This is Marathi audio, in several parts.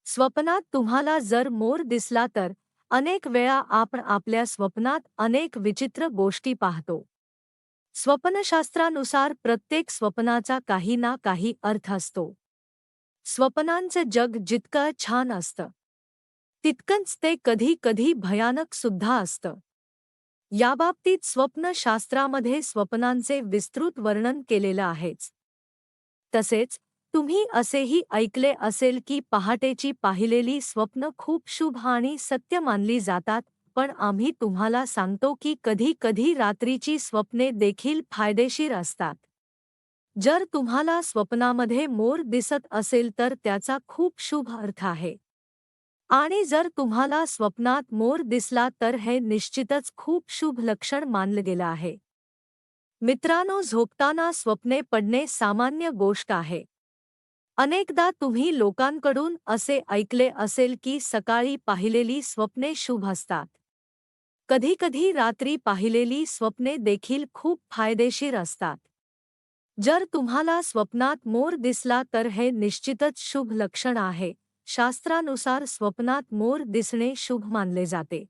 स्वप्नात तुम्हाला जर मोर दिसला तर अनेक वेळा आपण आपल्या स्वप्नात अनेक विचित्र गोष्टी पाहतो. स्वप्नशास्त्रानुसार प्रत्येक स्वप्नाचा काही ना काही अर्थ असतो. स्वप्नांचं जग जितकं छान असतं, तितकंच ते कधी कधी भयानक सुद्धा असतं. याबाबतीत स्वप्नशास्त्रामध्ये स्वप्नांचे विस्तृत वर्णन केलेलं आहेच. तसेच तुम्ही असेही ऐकले असेल की पहाटेची पाहिलेली स्वप्न खूप शुभ आणि सत्य मानली जातात, पण आम्ही तुम्हाला सांगतो की कधी कधी रात्रीची स्वप्ने देखील फायदेशीर असतात. जर तुम्हाला स्वप्नामध्ये मोर दिसत असेल तर त्याचा खूप शुभ अर्थ आहे. आणि जर तुम्हाला स्वप्नात मोर दिसला तर हे निश्चितच खूप शुभ लक्षण मानलं गेलं आहे. मित्रांनो, झोपताना स्वप्ने पडणे सामान्य गोष्ट आहे. अनेकदा तुम्ही लोकांकडून असे ऐकले असेल की सकाळी पाहिलेली स्वप्ने शुभ असतात. कधीकधी रात्री पाहिलेली स्वप्ने देखील खूप फायदेशीर असतात. जर तुम्हाला स्वप्नात मोर दिसला तर हे निश्चितच शुभ लक्षण आहे. शास्त्रानुसार स्वप्नात मोर दिसणे शुभ मानले जाते.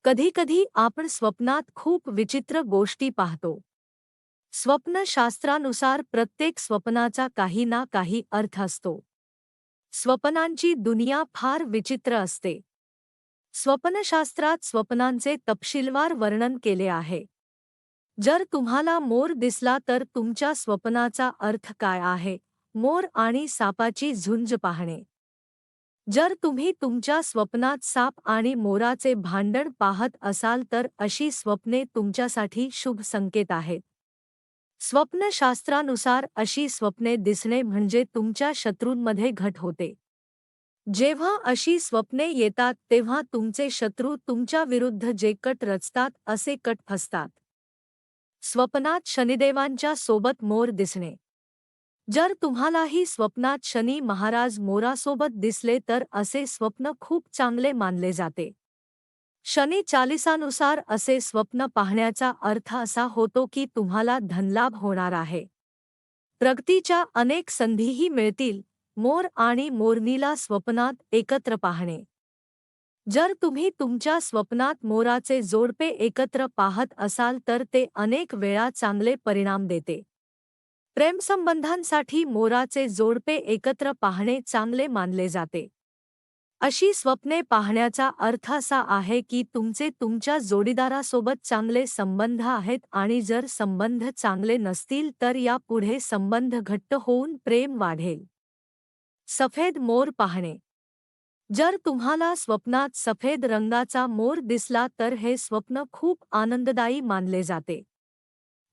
कधीकधी आपण स्वप्नात खूप विचित्र गोष्टी पाहतो. स्वप्नशास्त्रानुसार प्रत्येक स्वप्नाचा काही ना काही अर्थ असतो. स्वप्नांची दुनिया फार विचित्र असते. स्वप्नशास्त्रात स्वप्नांचे तपशीलवार वर्णन केले आहे. जर तुम्हाला मोर दिसला तर तुमच्या स्वप्नाचा अर्थ काय आहे? मोर आणि सापाची झुंज पाहणे. जर तुम्ही तुमच्या स्वप्नात साप आणि मोराचे भांडण पाहत असाल तर अशी स्वप्ने तुमच्यासाठी शुभ संकेत आहेत. स्वप्नशास्त्रानुसार अशी स्वप्ने दिसणे म्हणजे तुमच्या शत्रूंमध्ये घट होते. जेव्हा अशी स्वप्ने येतात तेव्हा तुमचे शत्रू तुमच्या विरुद्ध जे कट रचतात असे कट फसतात. स्वप्नात शनिदेवांच्या सोबत मोर दिसणे. जर तुम्हालाही स्वप्नात शनी महाराज मोरासोबत दिसले तर असे स्वप्न खूप चांगले मानले जाते. शनी चालिसानुसार असे स्वप्न पाहण्याचा अर्थ असा होतो की तुम्हाला धनलाभ होणार आहे. प्रगतीच्या अनेक संधीही मिळतील. मोर आणि मोरणीला स्वप्नात एकत्र पाहणे. जर तुम्ही तुमच्या स्वप्नात मोराचे जोडपे एकत्र पाहत असाल तर ते अनेक वेळा चांगले परिणाम देते. प्रेमसंबंधांसाठी मोराचे जोडपे एकत्र पाहणे चांगले मानले जाते. अशी स्वप्ने पाहण्याचा अर्थ असा आहे की तुमचे तुमच्या जोडीदारासोबत चांगले संबंध आहेत आणि जर संबंध चांगले नसतील तर यापुढे संबंध घट्ट होऊन प्रेम वाढेल. सफेद मोर पाहणे. जर तुम्हाला स्वप्नात सफेद रंगाचा मोर दिसला तर हे स्वप्न खूप आनंददायी मानले जाते.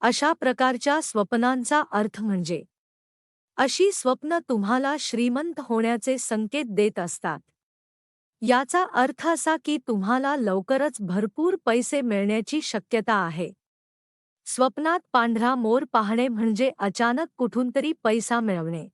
अशा प्रकारच्या स्वप्नांचा अर्थ म्हणजे अशी स्वप्न तुम्हाला श्रीमंत होण्याचे संकेत देत असतात. याचा अर्थ असा की तुम्हाला लवकरच भरपूर पैसे मिळण्याची शक्यता आहे. स्वप्नात पांढरा मोर पाहणे म्हणजे अचानक कुठूनतरी पैसा मिळवणे.